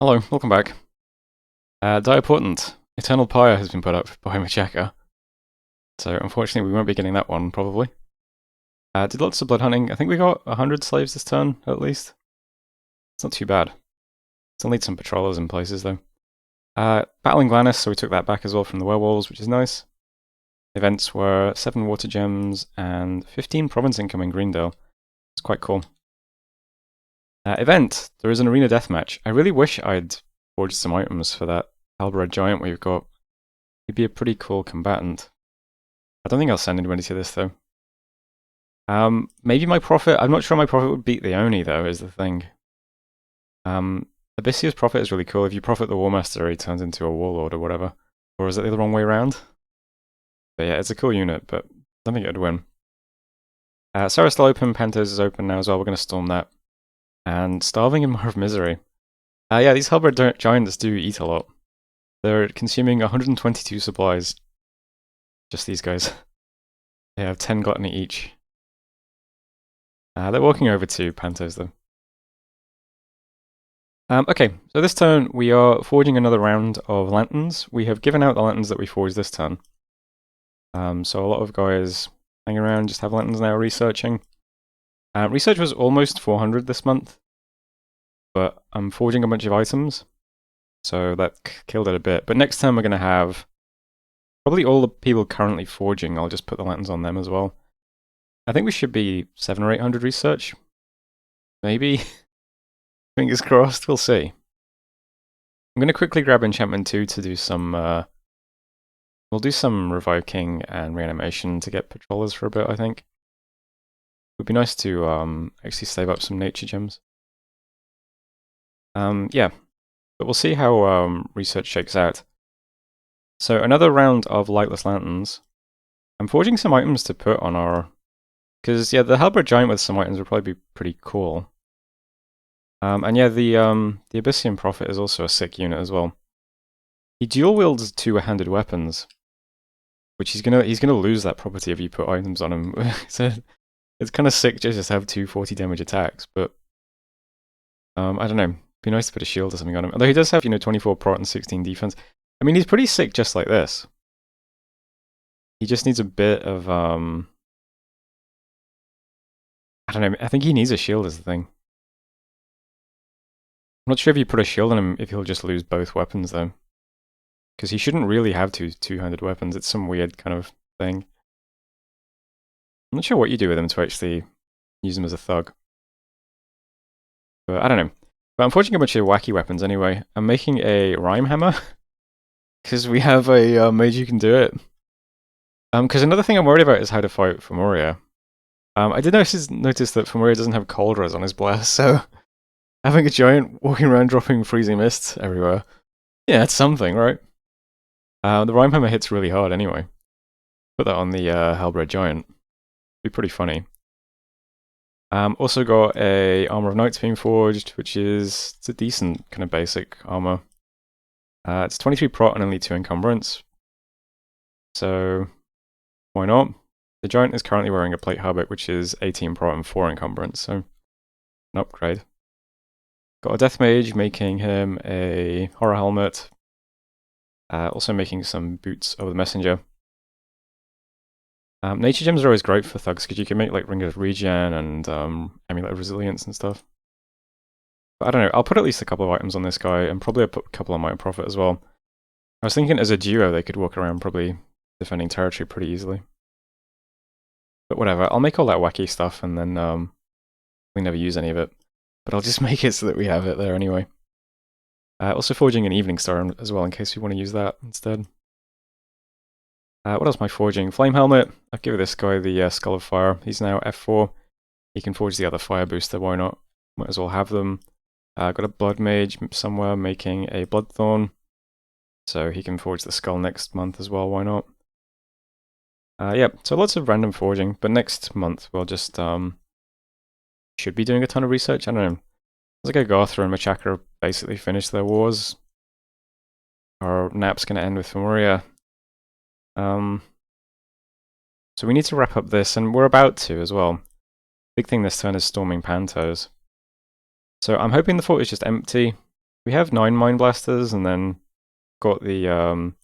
Hello, welcome back. Diaportant, Eternal Pyre has been put up by Machaka, so unfortunately we won't be getting that one, probably. Did lots of blood hunting. I think we got 100 slaves this turn, at least. It's not too bad. Still need some patrollers in places, though. Battling Glannis, so we took that back as well from the werewolves, which is nice. Events were 7 water gems and 15 province incoming Greendale. It's quite cool. Event, there is an arena deathmatch. I really wish I'd forged some items for that Halberd Giant we've got. He'd be a pretty cool combatant. I don't think I'll send anybody to this, though. Maybe my Prophet, I'm not sure my Prophet would beat the Oni, though, is the thing. Abyssia's Prophet is really cool. If you Prophet the War Master, he turns into a Warlord or whatever. Or is it the wrong way around? But yeah, it's a cool unit, but I don't think it'd win. Sarah's still open, Pantos is open now as well, we're going to storm that. And Starving and Mar of Misery. Yeah, these Halberd Giants do eat a lot. They're consuming 122 supplies. Just these guys. They have 10 gluttony each. They're walking over to Pantos, though. Okay, so this turn we are forging another round of lanterns. We have given out the lanterns that we forged this turn. So a lot of guys hanging around just have lanterns now researching. Research was almost 400 this month, but I'm forging a bunch of items, so that killed it a bit. But next time we're going to have probably all the people currently forging. I'll just put the lanterns on them as well. I think we should be 700 or 800 research, maybe. Fingers crossed. We'll see. I'm going to quickly grab enchantment 2 to do some. We'll do some revoking and reanimation to get patrollers for a bit. I think. It would be nice to actually save up some nature gems. Yeah, but we'll see how research shakes out. So another round of lightless lanterns. I'm forging some items to put on our... Because, yeah, the Halberd Giant with some items would probably be pretty cool. And yeah, the Abyssian Prophet is also a sick unit as well. He dual wields 2-handed weapons, which he's gonna lose that property if you put items on him. So it's kind of sick to just have 2 40 damage attacks, but I don't know. It'd be nice to put a shield or something on him. Although he does have, 24 prot and 16 defense. I mean, he's pretty sick just like this. He just needs a bit of I don't know. I think he needs a shield is the thing. I'm not sure if you put a shield on him if he'll just lose both weapons though. Because he shouldn't really have 2-handed weapons. It's some weird kind of thing. I'm not sure what you do with him to actually use him as a thug. But I don't know. But I'm forging a bunch of wacky weapons anyway. I'm making a rhyme hammer. Because we have a mage who can do it. Because another thing I'm worried about is how to fight Femoria. I did notice that Femoria doesn't have Cauldrons on his blast, so having a giant walking around dropping freezing mists everywhere. Yeah, it's something, right? The rhyme hammer hits really hard anyway. Put that on the Halberd Giant. Be pretty funny. Also got a Armor of Knights being forged, which is it's a decent kind of basic armor. It's 23 prot and only 2 encumbrance. So why not? The Giant is currently wearing a plate habit, which is 18 prot and 4 encumbrance, so an upgrade. Got a Death Mage, making him a Horror Helmet. Also making some boots over the Messenger. Nature gems are always great for thugs because you can make like Ring of Regen and Amulet of Resilience and stuff. But I don't know, I'll put at least a couple of items on this guy and probably I'll put a couple on my Prophet as well. I was thinking as a duo they could walk around probably defending territory pretty easily. But whatever, I'll make all that wacky stuff and then we never use any of it. But I'll just make it so that we have it there anyway. Also forging an Evening Star as well in case we want to use that instead. What else am I forging? Flame Helmet. I've given this guy the Skull of Fire. He's now F4. He can forge the other fire booster, why not? Might as well have them. Got a Blood Mage somewhere making a Bloodthorn. So he can forge the skull next month as well, why not? Yeah, so lots of random forging, but next month we'll just should be doing a ton of research. I don't know. It's like Agartha and Machaka basically finished their wars. Our nap's gonna end with Femoria. So we need to wrap up this, and we're about to as well. Big thing this turn is storming Pantos. So I'm hoping the fort is just empty. We have 9 Mind Blasters, and then got the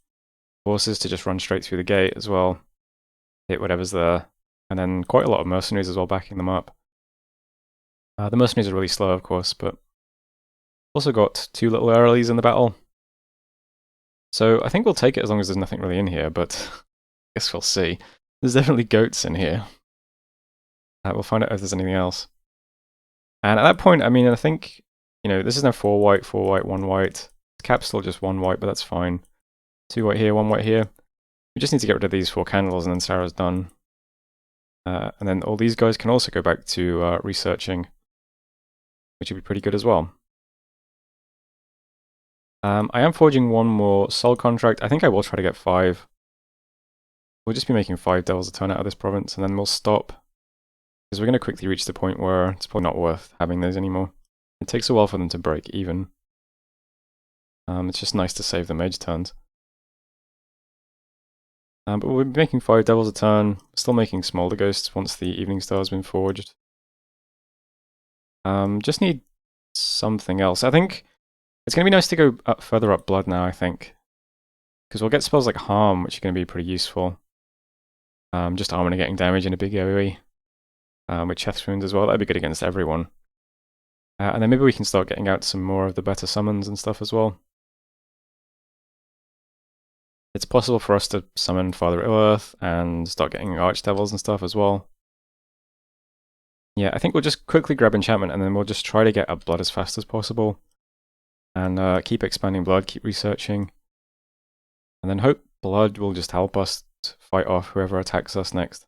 horses to just run straight through the gate as well. Hit whatever's there. And then quite a lot of mercenaries as well backing them up. The mercenaries are really slow, of course, but also got 2 little earlies in the battle. So I think we'll take it as long as there's nothing really in here, but I guess we'll see. There's definitely goats in here. We'll find out if there's anything else. And at that point, I mean, I think, you know, this is now 4 white, 1 white. Cap's still just 1 white, but that's fine. 2 white here, 1 white here. We just need to get rid of these 4 candles, and then Sarah's done. And then all these guys can also go back to researching, which would be pretty good as well. I am forging 1 more soul contract. I think I will try to get 5. We'll just be making 5 devils a turn out of this province, and then we'll stop. Because we're going to quickly reach the point where it's probably not worth having those anymore. It takes a while for them to break even. It's just nice to save the mage turns. But we'll be making 5 devils a turn. Still making smolder ghosts once the evening star has been forged. Just need something else. I think it's going to be nice to go further up blood now, I think. Because we'll get spells like harm, which are going to be pretty useful. Just armor and getting damage in a big AoE. With chest wounds as well. That'd be good against everyone. And then maybe we can start getting out some more of the better summons and stuff as well. It's possible for us to summon Father Illwinter and start getting archdevils and stuff as well. Yeah, I think we'll just quickly grab enchantment, and then we'll just try to get up blood as fast as possible. And keep expanding blood, keep researching. And then hope blood will just help us fight off whoever attacks us next.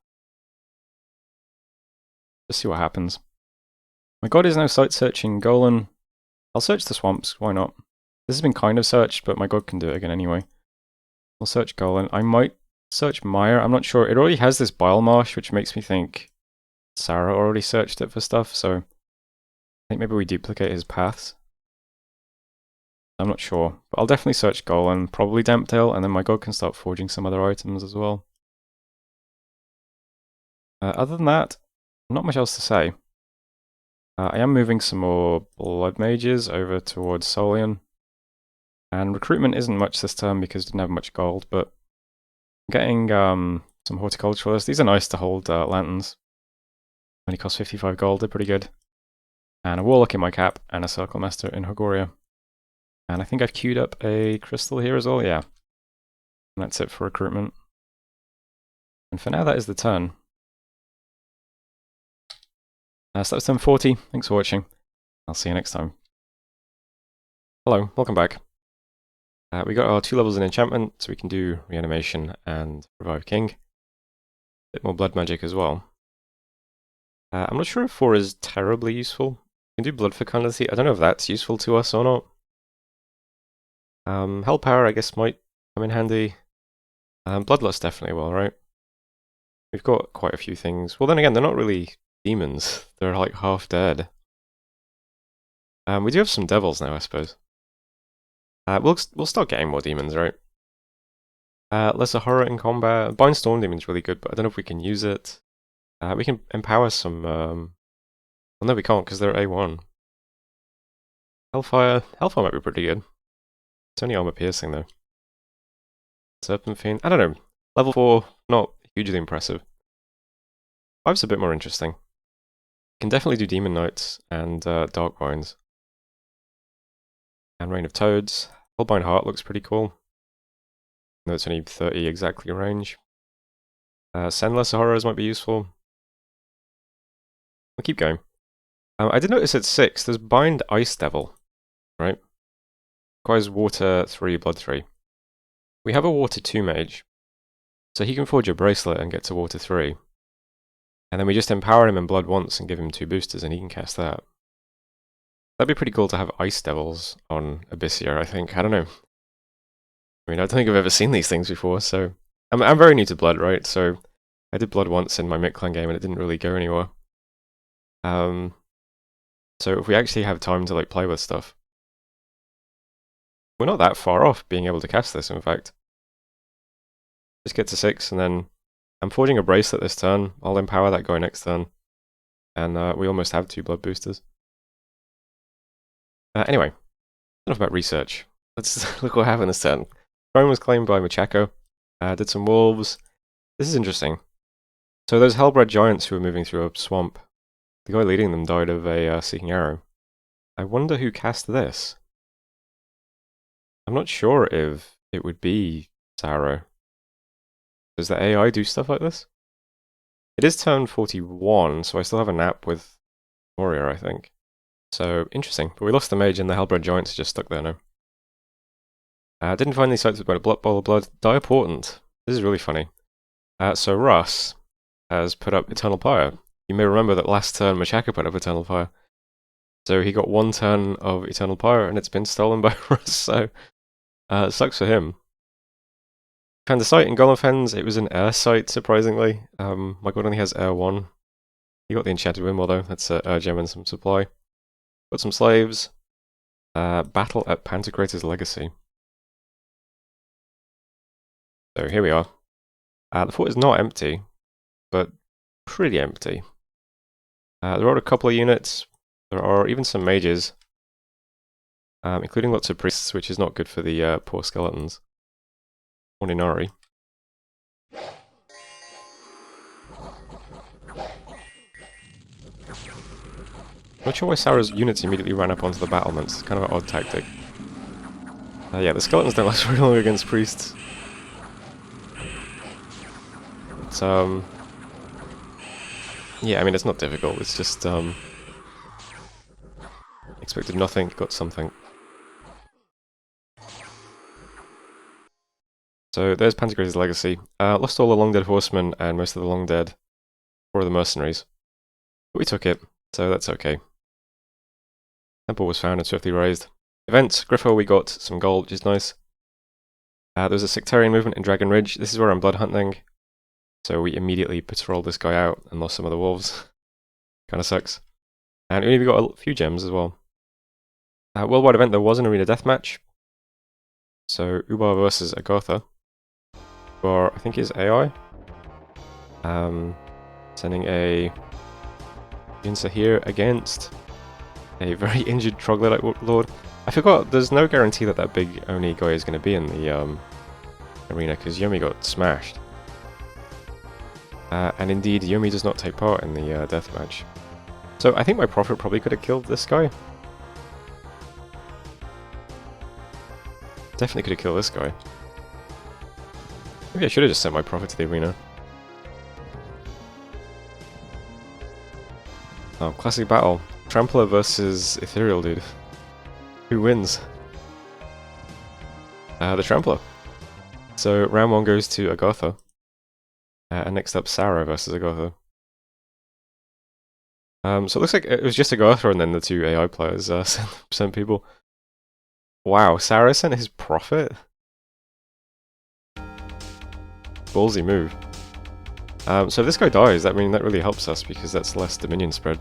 Just see what happens. My god is now site searching Golan. I'll search the swamps, why not? This has been kind of searched, but my god can do it again anyway. I'll search Golan. I might search Mire, I'm not sure. It already has this bile marsh, which makes me think Sarah already searched it for stuff, so I think maybe we duplicate his paths. I'm not sure, but I'll definitely search Golan, probably Damptail, and then my god can start forging some other items as well. Other than that, not much else to say. I am moving some more blood mages over towards Solian. And recruitment isn't much this term because I didn't have much gold, but I'm getting some horticulturalists. These are nice to hold lanterns. Only cost 55 gold, they're pretty good. And a warlock in my cap, and a circle master in Hogoria. And I think I've queued up a crystal here as well, yeah. And that's it for recruitment. And for now, that is the turn. So that was turn 40. Thanks for watching. I'll see you next time. Hello, welcome back. We got our 2 levels in enchantment, so we can do reanimation and revive king. A bit more blood magic as well. I'm not sure if 4 is terribly useful. We can do blood fecundity. I don't know if that's useful to us or not. Hell power, I guess, might come in handy. Bloodlust definitely will, right? We've got quite a few things. Well, then again, they're not really demons. They're like half dead. We do have some devils now, I suppose. We'll start getting more demons, right? Lesser horror in combat. Bind Storm Demon's really good, but I don't know if we can use it. We can empower some... Well, no, we can't, because they're A1. Hellfire might be pretty good. It's only armor piercing, though. Serpent Fiend. I don't know. Level 4, not hugely impressive. 5's a bit more interesting. Can definitely do Demon Knights and Dark Binds. And Reign of Toads. Hellbind Heart looks pretty cool. No, it's only 30 exactly range. Send Lesser Horrors might be useful. We'll keep going. I did notice at 6, there's Bind Ice Devil, right? Requires Water 3, Blood 3. We have a Water 2 mage, so he can forge a bracelet and get to Water 3. And then we just empower him in Blood once and give him 2 boosters and he can cast that. That'd be pretty cool to have Ice Devils on Abysia, I think. I don't know. I mean, I don't think I've ever seen these things before, so... I'm very new to Blood, right? So I did Blood once in my Mid-Clan game and it didn't really go anywhere. So if we actually have time to like play with stuff... We're not that far off being able to cast this, in fact. Just get to 6 and then... I'm forging a bracelet this turn. I'll empower that guy next turn. And we almost have 2 blood boosters. Anyway, Enough about research. Let's look what happened this turn. Throne was claimed by Machako. Did some wolves. This is interesting. So those hellbred giants who were moving through a swamp, the guy leading them died of a seeking arrow. I wonder who cast this. I'm not sure if it would be Saro. Does the AI do stuff like this? It is turn 41, so I still have a nap with Warrior, I think. So, interesting. But we lost the mage and the hellbred giants are just stuck there now. Didn't find these sites about a blood bowl of blood. Diaportant. This is really funny. So Russ has put up Eternal Pyre. You may remember that last turn Machaka put up Eternal Pyre. So he got one turn of Eternal Pyre and it's been stolen by Russ, so it sucks for him. Found the site in Golem it was an air site, surprisingly. My god only has air 1. He got the enchanted windmill though, that's a gem and some supply. Got some slaves. Battle at Pantocrator's Legacy. So here we are. The fort is not empty, but pretty empty. There are a couple of units. There are even some mages, including lots of priests, which is not good for the poor skeletons. Ordinari. Not sure why Sarah's units immediately ran up onto the battlements. It's kind of an odd tactic. Yeah, the skeletons don't last very long against priests. But, yeah, I mean, it's not difficult. It's just, expected nothing, got something. So there's Pantocrator's Legacy. Lost all the long dead horsemen and most of the long dead for the mercenaries. But we took it, so that's okay. Temple was found and swiftly raised. Events, Griffo, we got some gold, which is nice. There was a sectarian movement in Dragon Ridge. This is where I'm blood hunting. So we immediately patrolled this guy out and lost some of the wolves. Kinda sucks. And we even got a few gems as well. Worldwide event, there was an arena deathmatch. So Ubar versus Agartha. Ubar, I think, is AI. Sending a Yinsa here against a very injured troglodyte lord. I forgot, there's no guarantee that that big Oni guy is going to be in the arena, because Yomi got smashed. And indeed, Yomi does not take part in the deathmatch. So I think my prophet probably could have killed this guy. Definitely could have killed this guy. Maybe I should have just sent my prophet to the arena. Oh, classic battle. Trampler versus Ethereal dude. Who wins? The Trampler. So round 1 goes to Agartha. And next up, Sarah versus Agartha. So it looks like it was just Agartha and then the two AI players sent people. Wow, Sarah sent his prophet? Ballsy move. So if this guy dies, I mean, that really helps us because that's less Dominion spread.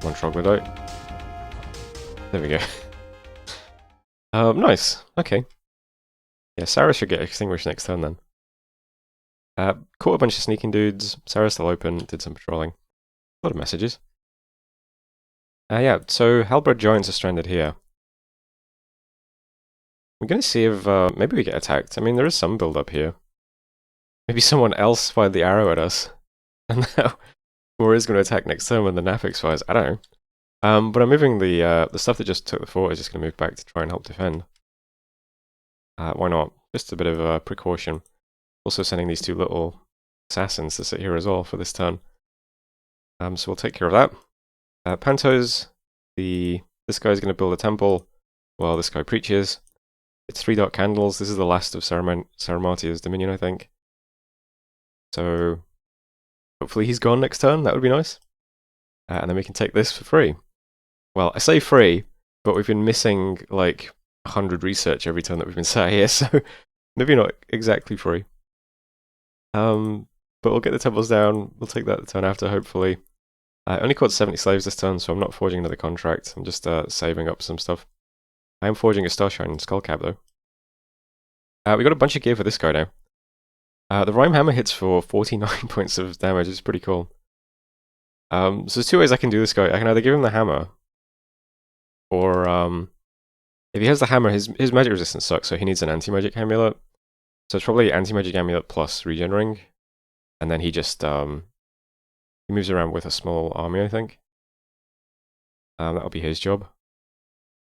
One troglodyte. There we go. Nice. Okay. Yeah, Sarah should get extinguished next turn then. Caught a bunch of sneaking dudes. Sarah's still open, did some patrolling. A lot of messages. Yeah, so Hellbred Giants are stranded here. We're going to see if maybe we get attacked. I mean, there is some build up here. Maybe someone else fired the arrow at us. And now War is going to attack next turn when the Nafix fires. I don't know. But I'm moving the stuff that just took the fort is just going to move back to try and help defend. Why not? Just a bit of a precaution. Also sending these two little assassins to sit here as well for this turn. So we'll take care of that. Pantos, this guy's going to build a temple while this guy preaches. It's 3 dark candles. This is the last of Saramatia's Dominion, I think. So hopefully he's gone next turn. That would be nice. And then we can take this for free. Well, I say free, but we've been missing like 100 research every turn that we've been sat here, so maybe not exactly free. But we'll get the temples down. We'll take that the turn after, hopefully. I only caught 70 slaves this turn, so I'm not forging another contract. I'm just saving up some stuff. I am forging a Starshine Skullcap, though. We got a bunch of gear for this guy now. The Rhyme Hammer hits for 49 points of damage. It's pretty cool. So there's two ways I can do this guy. I can either give him the hammer, or if he has the hammer, his magic resistance sucks, so he needs an anti-magic amulet. So it's probably anti-magic amulet plus regen ring, and then he just he moves around with a small army, I think. That'll be his job.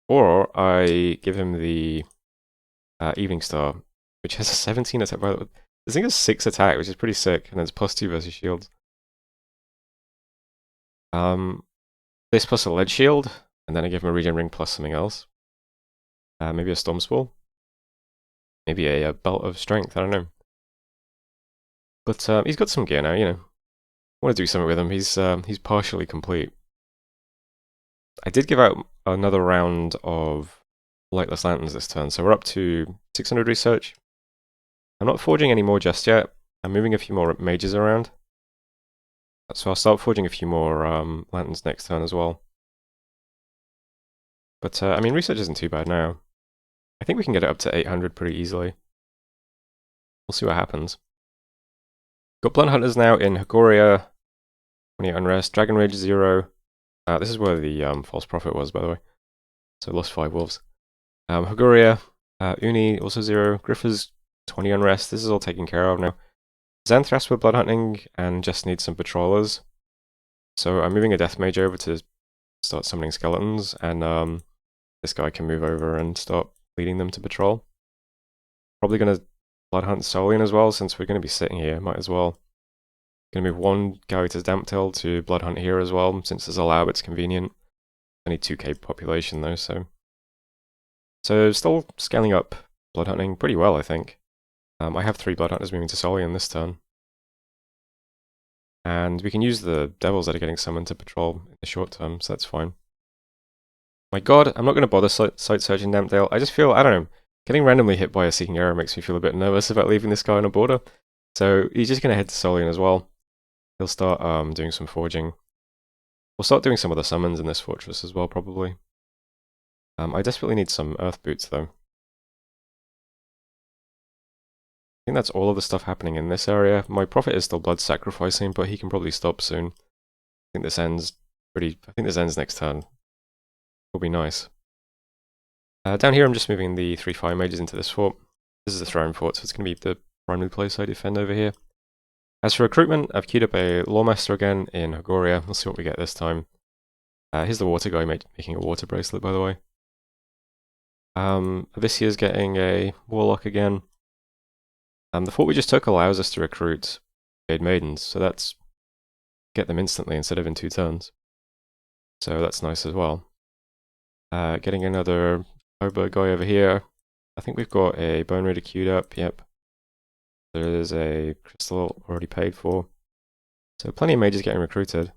Or I give him the Evening Star, which has a 17 attack. This thing has 6 attack, which is pretty sick, and it's +2 versus shields. This plus a lead shield, and then I give him a regen ring plus something else. Maybe a storm spore. Maybe a belt of strength. I don't know. But he's got some gear now. You know, I want to do something with him. He's partially complete. I did give out another round of lightless lanterns this turn, so we're up to 600 research. I'm not forging any more just yet. I'm moving a few more mages around. So I'll start forging a few more lanterns next turn as well. But I mean, research isn't too bad now. I think we can get it up to 800 pretty easily. We'll see what happens. Got Blood Hunters now in Hagoria, 28 Unrest, Dragon Rage 0. This is where the False Prophet was, by the way. So lost 5 wolves. Hagoria, Uni also 0. Griffers 20 Unrest. This is all taken care of now. Xanthras with blood hunting and just need some patrollers. So I'm moving a death mage over to start summoning skeletons, and this guy can move over and start leading them to patrol. Probably going to blood hunt Solian as well, since we're going to be sitting here. Might as well. Going to move one guy to Damptail to blood hunt here as well, since there's a lab. It's convenient. Only 2k population though, so still scaling up blood hunting pretty well, I think. I have 3 blood hunters moving to Solian this turn. And we can use the devils that are getting summoned to patrol in the short term, so that's fine. My god, I'm not going to bother site searching Dampdale. I just feel, I don't know, getting randomly hit by a Seeking Arrow makes me feel a bit nervous about leaving this guy on a border. So he's just going to head to Solian as well. He'll start doing some forging. We'll start doing some of the summons in this fortress as well, probably. I desperately need some earth boots, though. I think that's all of the stuff happening in this area. My prophet is still blood sacrificing, but he can probably stop soon. I think this ends next turn. Will be nice. Down here I'm just moving the 3 fire mages into this fort. This is the throne fort, so it's going to be the primary place I defend over here. As for recruitment, I've queued up a Lawmaster again in Hagoria. We'll see what we get this time. Here's the water guy making a water bracelet, by the way. Abysia is getting a warlock again. The fort we just took allows us to recruit Jade Maidens, so that's get them instantly instead of in 2 turns. So that's nice as well. Getting another Oba guy over here. I think we've got a Bone Raider queued up, yep. There's a crystal already paid for. So plenty of mages getting recruited.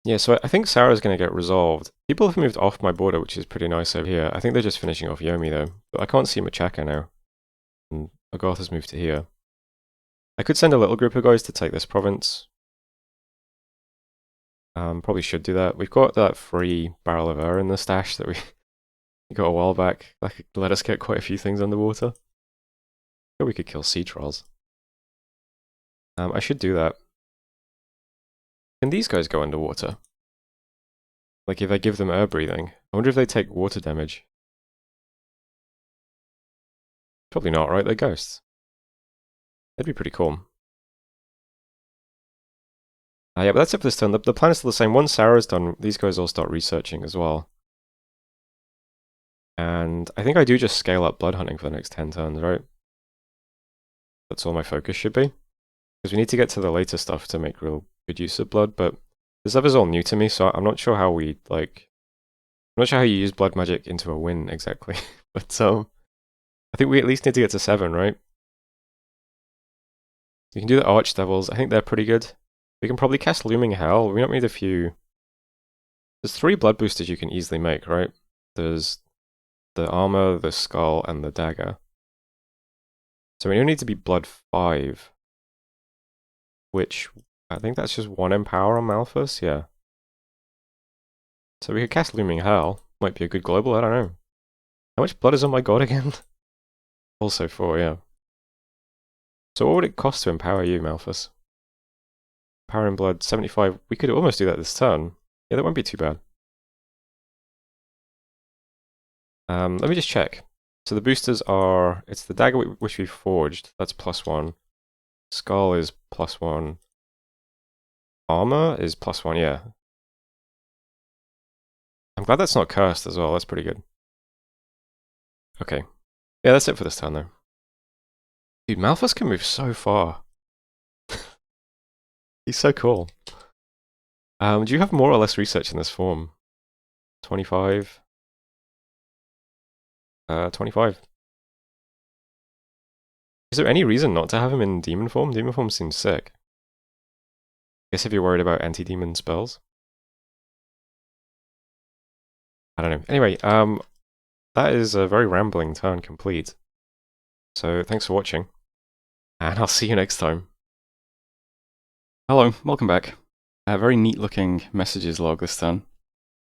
Yeah, so I think Sarah's going to get resolved. People have moved off my border, which is pretty nice over here. I think they're just finishing off Yomi though. But I can't see Machaka now. And Agarth has moved to here. I could send a little group of guys to take this province. Probably should do that. We've got that free barrel of air in the stash that we got a while back. That could let us get quite a few things underwater. Or we could kill sea trolls. I should do that. Can these guys go underwater? Like if I give them air breathing? I wonder if they take water damage. Probably not, right? They're ghosts. That'd be pretty cool. Yeah, but that's it for this turn. The plan is still the same. Once Sarah's done, these guys all start researching as well. And I think I do just scale up blood hunting for the next 10 turns, right? That's all my focus should be. Because we need to get to the later stuff to make real good use of blood, but this stuff is all new to me, so I'm not sure how I'm not sure how you use blood magic into a win exactly. But I think we at least need to get to 7, right? You can do the Archdevils. I think they're pretty good. We can probably cast Looming Hell. We don't need a few. There's 3 blood boosters you can easily make, right? There's the armor, the skull, and the dagger. So we don't need to be blood 5. Which, I think that's just 1 Empower on Malphus, yeah. So we could cast Looming Hell. Might be a good global, I don't know. How much blood is on my god again? Also 4, yeah. So what would it cost to empower you, Malphus? Power in blood, 75. We could almost do that this turn. Yeah, that won't be too bad. Let me just check. So the boosters are, it's the dagger which we forged, that's +1. Skull is +1. Armor is +1, yeah. I'm glad that's not cursed as well, that's pretty good. Okay. Yeah, that's it for this turn though. Dude, Malphus can move so far. He's so cool. Do you have more or less research in this form? 25? 25. Is there any reason not to have him in demon form? Demon form seems sick. I guess if you're worried about anti-demon spells. I don't know. Anyway, that is a very rambling turn complete. So thanks for watching, and I'll see you next time. Hello, welcome back. A very neat looking messages log this turn.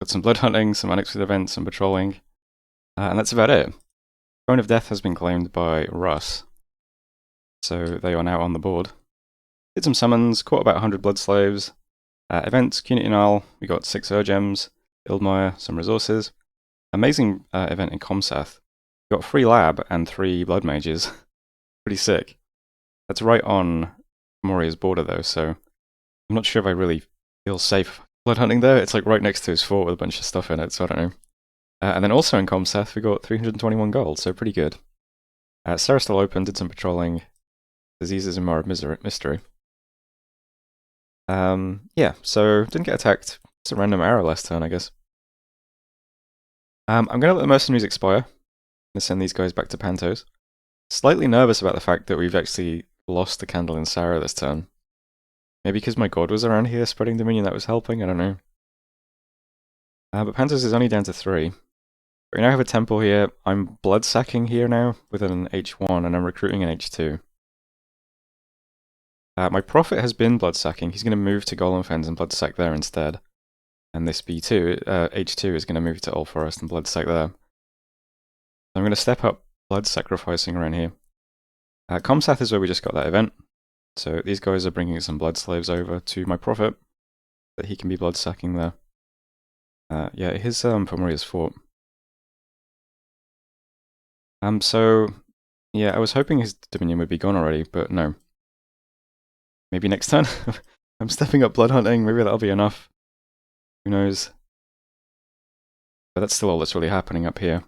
Got some blood hunting, some unexpected events, some patrolling, and that's about it. Throne of Death has been claimed by Russ, so they are now on the board. Did some summons, caught about 100 blood slaves. Events, Cunity Null, we got 6 Urgems, Ildmire, some resources. Amazing event in Comsath. We got 3 lab and 3 blood mages. Pretty sick. That's right on Moria's border though, so I'm not sure if I really feel safe blood hunting there. It's like right next to his fort with a bunch of stuff in it, so I don't know. And then also in Comsath we got 321 gold, so pretty good. Sarah still open, did some patrolling. Diseases and Mar of Mystery. Yeah, so didn't get attacked. It's a random arrow last turn, I guess. I'm going to let the mercenaries expire. I'm going to send these guys back to Pantos. Slightly nervous about the fact that we've actually lost the candle in Sarah this turn. Maybe because my god was around here spreading Dominion that was helping, I don't know. But Pantos is only down to 3. We now have a temple here. I'm blood sacking here now with an H1 and I'm recruiting an H2. My prophet has been blood sacking. He's going to move to Golemfens and blood sack there instead. And this B2, H2 is going to move to Old Forest and blood sack there. I'm going to step up blood sacrificing around here. Comsath is where we just got that event. So these guys are bringing some blood slaves over to my prophet, that he can be blood sacking there. Yeah, it is Pomoria's fort. So, yeah, I was hoping his Dominion would be gone already, but no. Maybe next turn? I'm stepping up blood hunting, maybe that'll be enough. Who knows? But that's still all that's really happening up here.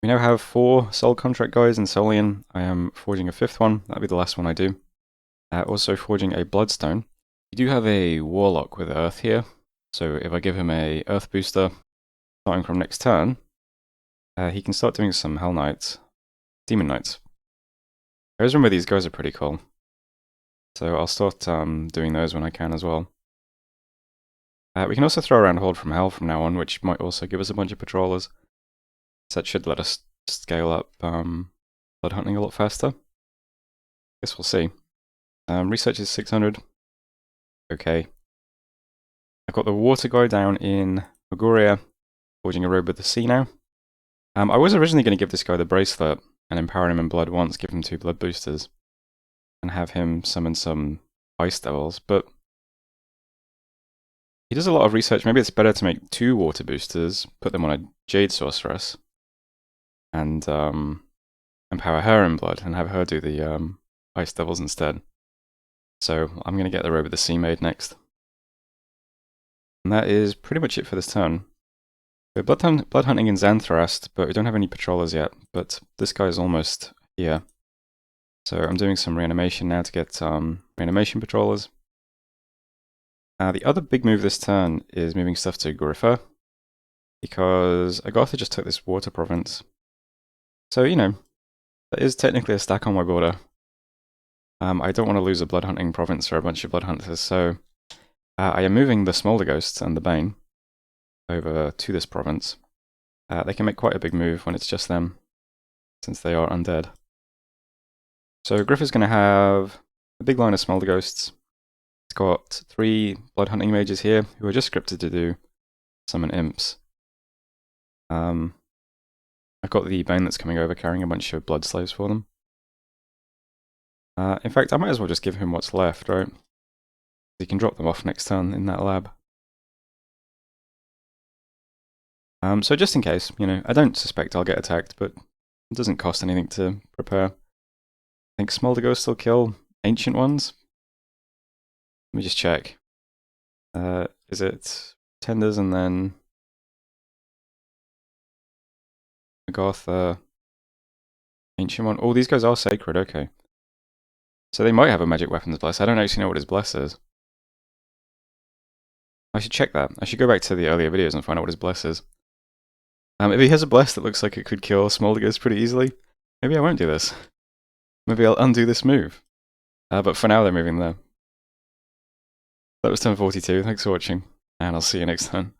We now have 4 soul contract guys in Solian. I am forging a 5th one. That'll be the last one I do. Also forging a bloodstone. We do have a warlock with earth here. So if I give him a earth booster, starting from next turn, he can start doing some Hell Knights, Demon Knights. I always remember these guys are pretty cool. So I'll start doing those when I can as well. We can also throw around Hold from Hell from now on, which might also give us a bunch of patrollers. So that should let us scale up blood hunting a lot faster. Guess we'll see. Research is 600. Okay. I've got the water guy down in Maguria, forging a robe with the sea now. I was originally going to give this guy the bracelet and empower him in blood once, give him 2 blood boosters, and have him summon some ice devils, but he does a lot of research. Maybe it's better to make 2 water boosters, put them on a jade sorceress, and empower her in blood and have her do the ice devils instead. So I'm going to get the robe of the sea made next. And that is pretty much it for this turn. We're blood hunting in Xanthrast, but we don't have any patrollers yet, but this guy is almost here. So I'm doing some reanimation now to get reanimation patrollers. The other big move this turn is moving stuff to Griffa, because Agartha just took this water province. So, you know, that is technically a stack on my border. I don't want to lose a blood hunting province for a bunch of blood hunters, so I am moving the Smolder Ghosts and the Bane over to this province. They can make quite a big move when it's just them, since they are undead. So Griffa's going to have a big line of Smolder Ghosts. It's got 3 blood hunting mages here who are just scripted to do summon imps. I've got the Bane that's coming over carrying a bunch of blood slaves for them. In fact, I might as well just give him what's left, right? You can drop them off next turn in that lab. So just in case, you know, I don't suspect I'll get attacked, but it doesn't cost anything to prepare. I think Smolder Ghosts still kill ancient ones. Let me just check. Is it Tenders and then Goth, ancient one? Oh, these guys are sacred, okay. So they might have a magic weapons bless. I don't actually know what his bless is. I should check that. I should go back to the earlier videos and find out what his bless is. If he has a bless that looks like it could kill Smolder Ghosts pretty easily, maybe I won't do this. Maybe I'll undo this move. But for now, they're moving there. That was turn 42. Thanks for watching, and I'll see you next time.